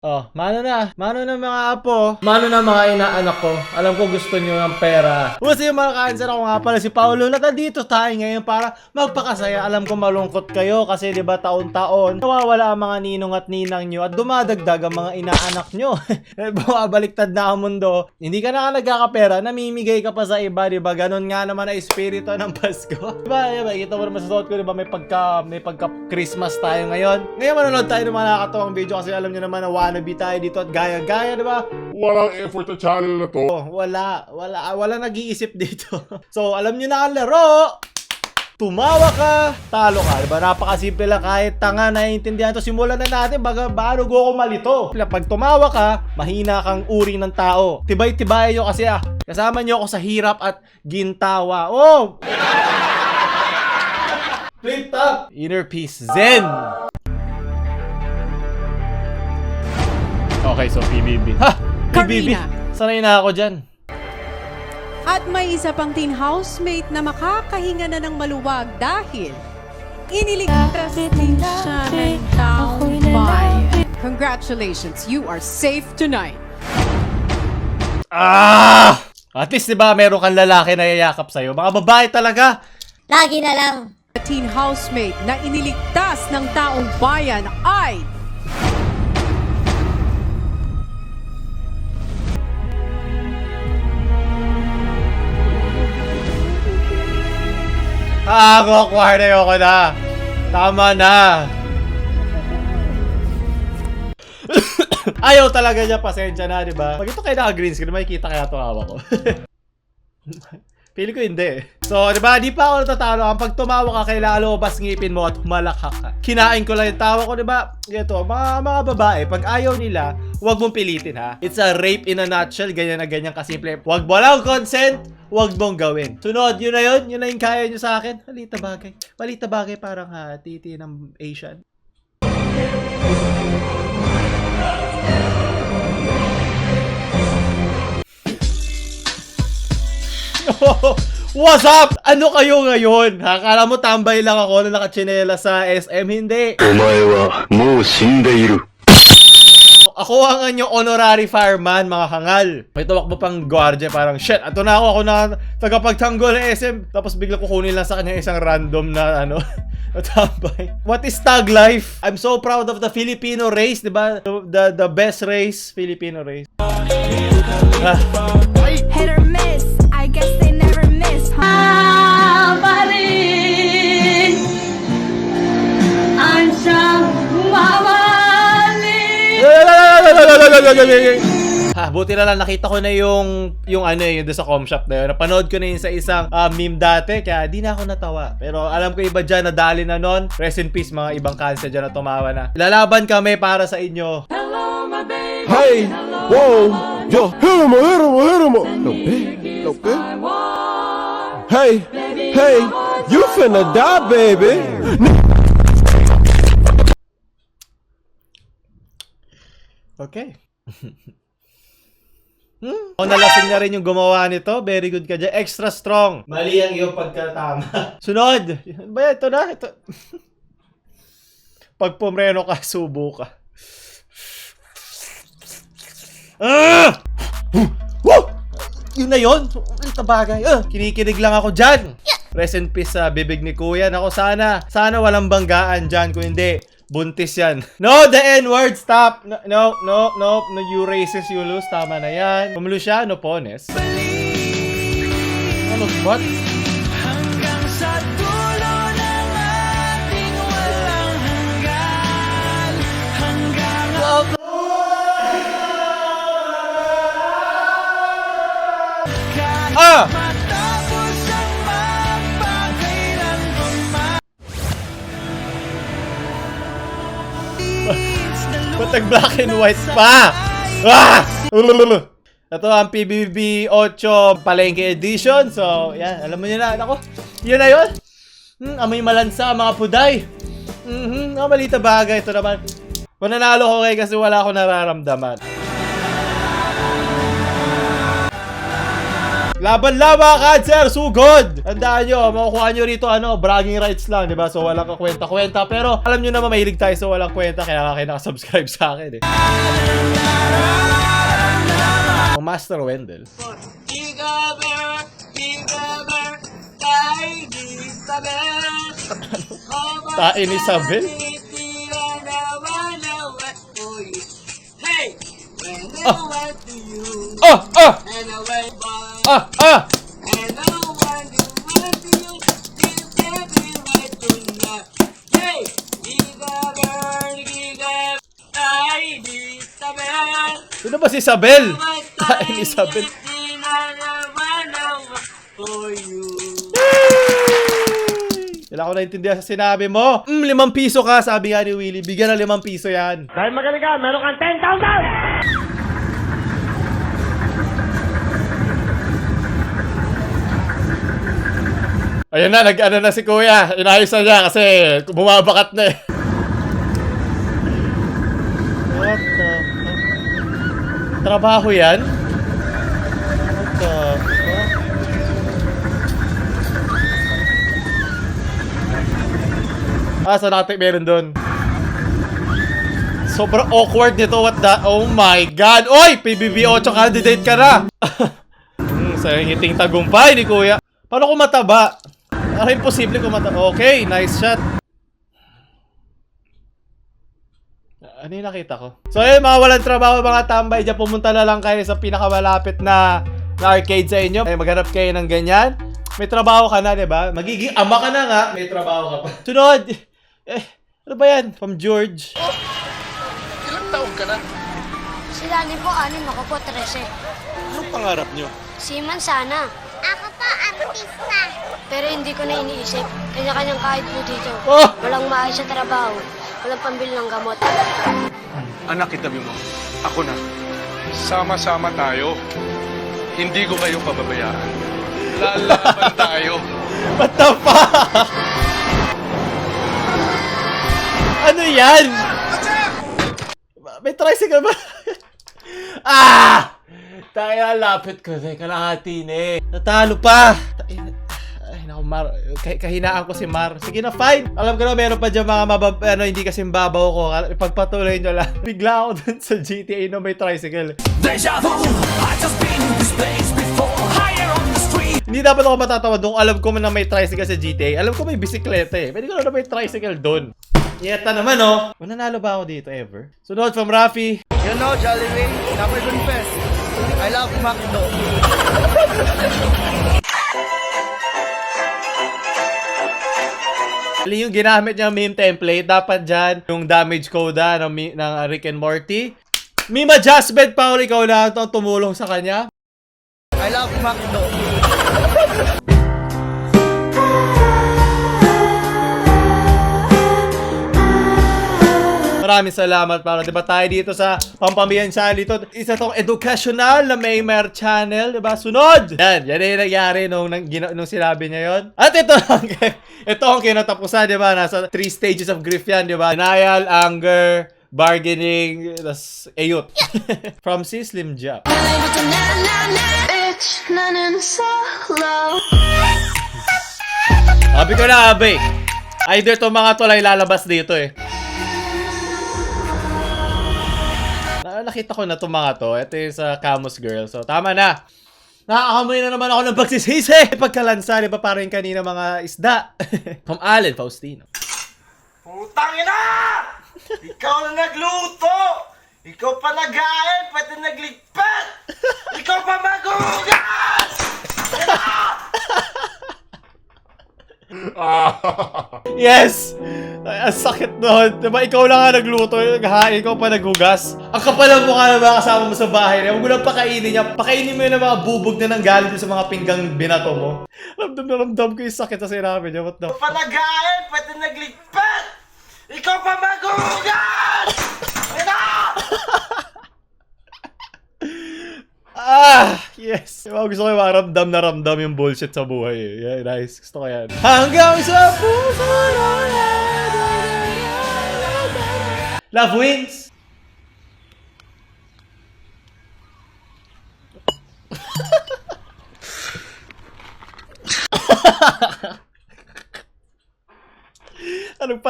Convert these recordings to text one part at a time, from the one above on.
Oh, mano na mga apo, mano na mga inaanak ko. Alam ko gusto niyo ng pera. Kasi yung mga cancer, ako nga pala si Paolo. Nandito tayo ngayon para magpakasaya. Alam ko malungkot kayo kasi 'di ba taon-taon nawawala ang mga ninong at ninang nyo at dumadagdag ang mga inaanak nyo. Bumabaliktad na ang mundo. Hindi ka na nagkakapera, namimigay ka pa sa iba, 'di ba? Ganon nga naman ang espiritu ng Pasko. 'Di ba? Kita mo naman sa suot ko, 'di ba? May pagka Christmas tayo ngayon. Ngayon manonood tayo ng mga nakakatawang video kasi alam niyo naman na wannabe tayo dito at gaya-gaya, di ba? Walang effort sa channel na to. Wala nag-iisip dito. So, alam nyo na ang laro. Tumawa ka, talo ka. Diba? Napakasimple lang, kahit tanga naiintindihan to. Simulan na natin, bago ako malito. Pag tumawa ka, mahina kang uri ng tao. Tibay-tibay nyo kasi kasama nyo ako sa hirap at gintawa. Oh! Flip top! Inner peace, Zen! Okay, so PBB. Ha! PBB! Sanay na ako dyan. At may isa pang teen housemate na makakahinga na ng maluwag dahil iniligtas din siya ng taong bayan. Congratulations, you are safe tonight. At least diba meron kang lalaki na yayakap sa'yo. Mga babae talaga. Lagi na lang. The teen housemate na iniligtas ng taong bayan ay Awkward na yoko na. Tama na. Ayaw talaga niya, pasensya na, di ba? Pag ito kayo naka-green screen, makikita kaya ito hawak ko. Pili ko hindi. So, di ba, di pa ako natatalo. Ang pag tumawa ka, kailangan lumabas ngipin mo at humalakak ka. Kinain ko lang yung tawa ko, di ba? Ito, mga babae, pag ayaw nila, huwag mong pilitin, ha? It's a rape in a nutshell, ganyan na ganyan kasimple. Huwag mo lang consent, huwag mong gawin. Sunod, yun na yun. Yun na yung kaya nyo sa akin. Malita bagay. Malita bagay, parang titi ng Asian. What's up? Ano kayo ngayon? Akala mo tambay lang ako na nakachinela sa SM? Hindi. Ako ang inyong honorary fireman, mga hangal. May tawak mo pang guardia, parang shit, ato na ako na tagapagtanggol ng SM. Tapos bigla kukunin lang sa kanya isang random na natambay. What is tag life? I'm so proud of the Filipino race, di ba? The best race, Filipino race. Hit or miss, I guess they never miss, huh? Ang siyang Buti na lang nakita ko na yung doon sa com shop na yun. Napanood ko na yun sa isang meme dati, kaya di na ako natawa. Pero alam ko iba dyan nadali na nun. Rest in peace mga ibang cancer dyan na tumawa na. Lalaban kami para sa inyo. Hey! Whoa! Yo! Hit him! No big. Hey! You finna die, baby! Okay. O nalasing na rin yung gumawa nito. Very good ka dyan. Extra strong. Mali ang iyong pagkatama. Sunod. Ba, ito na. Ito. Pag pumreno ka, subo ka. Woo! Yun na yun. Ito bagay. Kinikinig lang ako dyan. Rest in peace sa bibig ni Kuya. Ako sana walang banggaan dyan. Kung hindi, buntis yan. No, the N-word. Stop. No, you racist, you lose. Tama na yan. Pumulo siya, no pones. Ano, what? Hanggang sa dulo ng ating walang hanggan. Hanggang matapos ang magpakailanman. Ba't nag-black and white pa? Ito ang PBB 8 Palengke Edition. So, yan. Alam mo nyo na. Ako, yun na yun. Amoy malansa, mga puday. Malita bagay. Ito naman. Mananalo ko kayo kasi wala akong nararamdaman. Laban-laban, cancer, sugod! Tandaan nyo, makukuha nyo rito, bragging rights lang, di ba? So, walang kakwenta-kwenta. Pero, alam nyo naman, mahilig tayo sa walang kwenta, kaya kayo nakasubscribe sa akin, eh. Oh, Master Wendell. Tain Isabel? Sino ba si Isabel? Tain Isabel. Wala ko naintindihan sa sinabi mo. 5 piso ka, sabi nga ni Willie. Bigyan ng 5 piso yan. Dahil magaling ka, meron kang 10,000! Ayun na, nag-ano na si Kuya. Inayos na niya kasi bumabakat na eh. What the fuck? Trabaho yan? What the fuck? Sa natin meron doon. Sobrang awkward nito. What the? Oh my God. Oy! PBB 8 candidate ka na. Sayang ngiting tagumpay ni Kuya. Paano kung mataba? Parang imposible kung mataba. Okay, nice shot. Ano yung nakita ko? So yun, mga walang trabaho, mga tambay dyan, pumunta na lang kayo sa pinakamalapit na arcade sa inyo. Maghanap kayo ng ganyan. May trabaho ka na, diba? Magiging ama ka na nga. May trabaho ka pa. Sunod! Ano ba yan? From George. Ilang taon ka na? Sila ni po, 6, ako po, 13. Anong pangarap nyo? Seaman sana. Ako po, artista. Pero hindi ko na iniisip. Kanya-kanyang kahit po dito. Oh! Walang maayos sa trabaho. Walang pambili ng gamot. Anak, kitabi mo. Ako na. Sama-sama tayo. Hindi ko kayo pababayaan. Lalaban tayo. What the fuck? Ano yan? May tricycle ba? Tayo, lapit ko. Kalahati na eh. Natalo pa. Ay, naku, Mar. Kahinaan ko si Mar. Sige na, fine. Alam ko na, meron pa dyan mga hindi kasi babaw ko. Ipagpatuloy nyo lang. Bigla ako dun sa GTA na may tricycle. Deja vu, I just been in this place before. Higher on the street. Hindi dapat ako matatawa doon. Alam ko na may tricycle sa GTA. Alam ko may bisikleta eh. Pwede ko na may tricycle doon. Yeta naman, oh. Mananalo ba ako dito ever? Sunod from Rafi. You know, Jollibee, never confess. I love McDo. Yung ginamit niya meme template, dapat dyan yung damage code ng Rick and Morty. Meme adjustment, Paul, ikaw na itong tumulong sa kanya. I love McDo. Maraming salamat, para diba tayo dito sa Pampambiyansa dito. Isa tong educational na Maymer channel, diba? Sunod! Yan yung nangyari nung sinabi niya yon. At ito ang kinatapusan, diba? Nasa 3 stages of grief yan, diba? Denial, anger, bargaining, tas ayut. From si Slim Jap. Sabi ko na, abe. Either to mga to ay lalabas dito eh. Nakita ko na itong mga to. Ito yung sa Camus Girl. So, tama na. Nakakamoy na naman ako ng pagsisisi. Pagkalansa, di ba parang kanina mga isda? From Allen Faustino. Putang ina! Ikaw na nagluto! Ikaw pa nag-ain, pati nagligpit! Ikaw pa magugas! Yes! Ay, ang sakit nun. Diba, ikaw lang nga nagluto, naghahain, ikaw pa naghugas. Ang kapal ang mukha ng mga kasama mo sa bahay. Huwag mo lang pakainin niya. Pakainin mo yun ng mga bubog na nanggaling sa mga pinggang binato mo. Ramdam na ramdam ko yung sakit sa sinabi niya. What the Ikaw pa nag-ain, pati nagligpit! Ikaw pa magugas! Yes! Diba, gusto ko yung maramdam na ramdam yung bullshit sa buhay eh. Yeah, nice. Gusto ko yan. Hanggang sa puso na Love wins!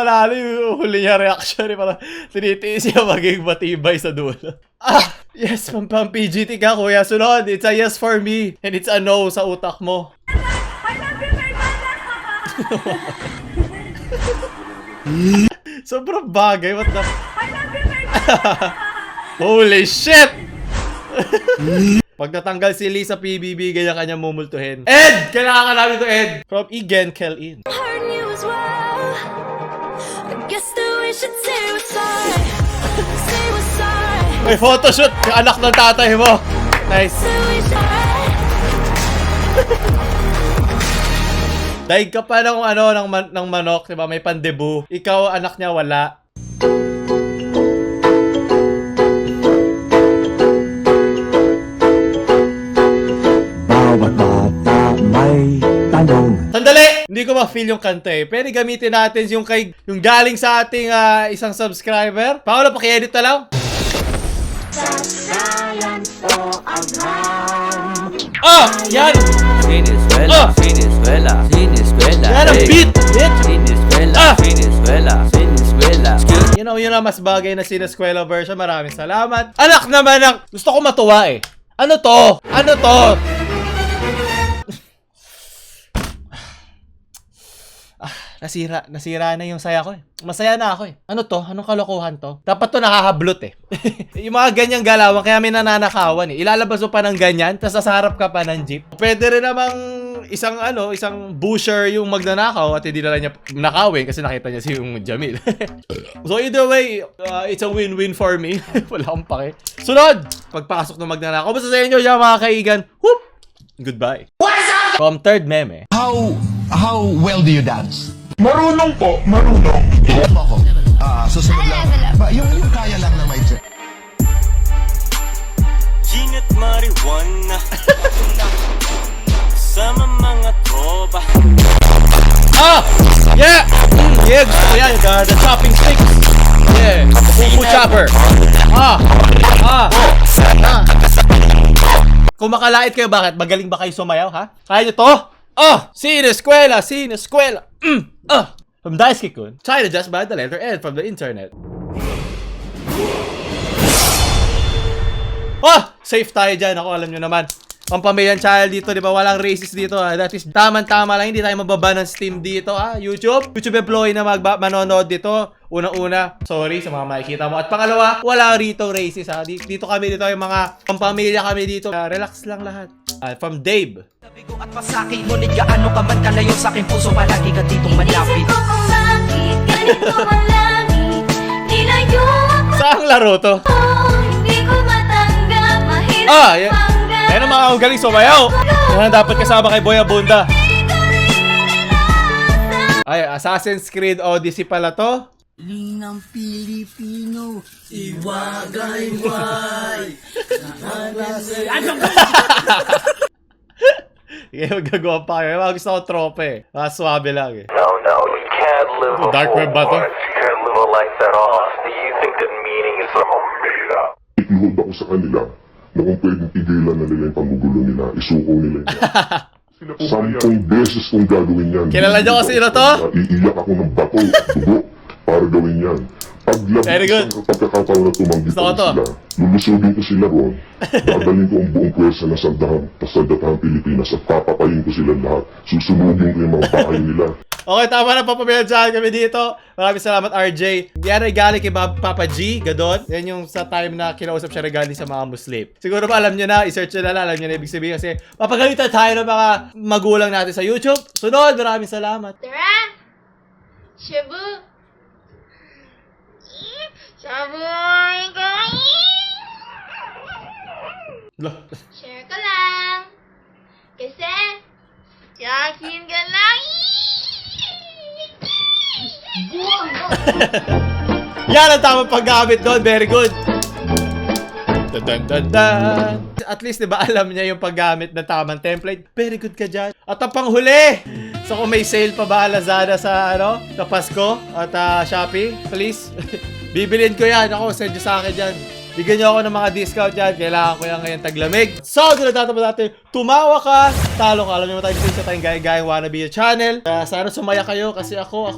panalo yung huli niya reaction. Parang tinitiis siya maging matibay sa dulo. Yes, pang PGT ka, kuya. Sunod, it's a yes for me. And it's a no sa utak mo. Sobrang bagay. What the... Holy shit! Pag natanggal si Lee sa PBB, ganyan kanya mumultuhin. Ed! Kailangan ka namin to, Ed! From Igen Kel-in. Hurt you as well. I guess that we should say what's sorry. Say what's sorry. May photoshoot! Yung anak ng tatay mo! Nice. Say we should. Daig ka pa ng ano, ng manok, diba? May pandebu. Ikaw, anak niya, wala. Bawat bata may tanong. Sandali! Hindi ko ma-feel yung kanta eh. Pwede gamitin natin yung galing sa ating isang subscriber. Paolo, paki-edit na lang. Yan! Venezuela, Venezuela, Venezuela. Yan ang beat! Bitch! Venezuela, Venezuela, Venezuela. Yun ang mas bagay na sineskwela version. Maraming salamat. Anak naman ng... Gusto ko matuwa eh. Ano to? Ano to? Nasira na yung saya ko eh. Masaya na ako eh. Ano to? Anong kalokohan to? Dapat to nakakablot eh. Yung mga ganyang galawan, kaya may nananakawan eh. Ilalabas mo pa ng ganyan, tapos sasarap ka pa ng jeep. Pwede rin namang isang busher yung magnanakaw at hindi na lang niya nakawin kasi nakita niya si yung Jamil. So either way, it's a win-win for me. Wala akong pake. Sunod! Pagpasok ng magnanakaw. Basta sa inyo yung mga kaigan. Whoop! Goodbye. From third meme. How well do you dance? Marunong po, marunong. Ako. Susunod lang. Yung kaya lang na may check. Gin at marijuana. Sama mga tropa. Yeah! Yeah, gusto ko yan. The chopping sticks. Yeah. Fufu chopper. Kung makalait kayo, bakit? Magaling ba kayo sumayaw, ha? Kaya nyo to? Sineskwela! Sineskwela! From Daisuke-kun, try to just by the letter N from the internet. Safe tayo dyan. Ako, alam nyo naman. Pampamilyan child dito, di ba? Walang racist dito. That is tama-tama lang. Hindi tayo mababa ng Steam dito, YouTube employee na manonood dito. Una-una, sorry sa mga makikita mo. At pangalawa, wala rito racist, Dito kami, dito yung mga pampamilya kami dito. Relax lang lahat. From Dave. At pasaki, ngunit gaano ka man kalayo sa aking puso, palagi ka ditong malapit. Isip ko kung bakit ganito ang langit. Nilayo ako, Saang laro to? hindi ko matanggap. Mahirap Yeah. panggap. Ayan ang mga galing sumayaw. Yan ang dapat kasama kay Boy Abunda. Ay, Assassin's Creed Odyssey pala to. Linang Pilipino, iwagayway. Sige, magagawa pa kayo. Mga gusto ko trope eh. Swabe lang eh. No, you can't live a Dark web ba to? life. You can't live a life that off. Do you think that meaning is somehow made up? Inuhod ako sa kanila na kung pwedeng tigilan na nila yung panggugulo nila, isuko nila yan. 10 beses kong gagawin yan. Kilala niyo kasi sino to? Iiyak ako ng bato, dugo, para gawin yan. Very good. Sa pagkakataon na tumanggi Gusto ko to. sila, lulusugin ko sila roon, dadalhin ko ang buong pwersa ng saldatahang Pilipinas at papapayin ko sila lahat. Susunugin ko yung mga bahay nila. Okay, tama na, papamilyan dyan kami dito. Maraming salamat, RJ. Yan ay galing kay Papa G, Gadon. Yan yung sa time na kinausap siya regaling sa mga Muslim. Siguro ba alam nyo na, i-search nyo na, alam nyo na ibig sabihin kasi papagalitan tayo ng mga magulang natin sa YouTube. Sunod, maraming salamat. Tara! Shabu! Shabu! Share ka lang! Kasi, yakin ka lang! Yan ang tamang paggamit doon. Very good. Dun, dun, dun, dun. At least, diba, alam niya yung paggamit ng tamang template. Very good ka dyan. At ang panghuli. So, kung may sale pa ba Lazada sa, sa Pasko at Shopee, please, bibilin ko yan. Ako, send nyo sa akin dyan. Bigyan nyo ako ng mga discount dyan. Kailangan ko yan ngayon taglamig. So, doon na tatapos natin tumawa ka, talo ka. Alam niyo tayo dito sa tayong Gaya Wannabe channel. Sana sumaya kayo kasi ako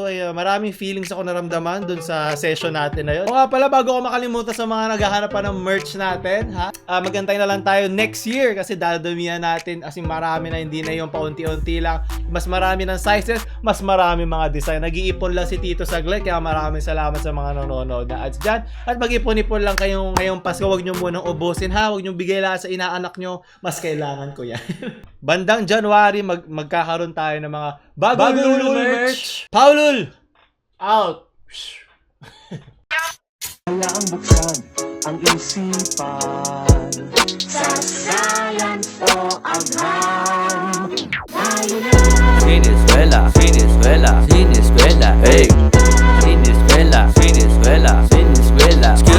ay maraming feelings ako naramdaman dun sa session natin na yun. O nga pala, bago ko makalimutan sa mga naghahanap pa ng merch natin, ha? Magantay na lang tayo next year kasi dadamihan natin kasi marami na, hindi na yung paunti-unti lang. Mas marami ng sizes, mas marami mga design. Nag-iipon lang si Tito saglit, kaya maraming salamat sa mga nanonood na ads dyan. At mag-ipon-ipon lang kayong ngayong Pasko, huwag nyo munang ubusin ha, huwag nyo bigay lahat sa inaanak nyo, mas kailangan ko yan. Bandang January, magkakaroon tayo ng mga bagong Lulul merch. Paulul! Out! Kailangan buksan ang isipan sa science o agham. Siniskwela, siniskwela, siniskwela, hey.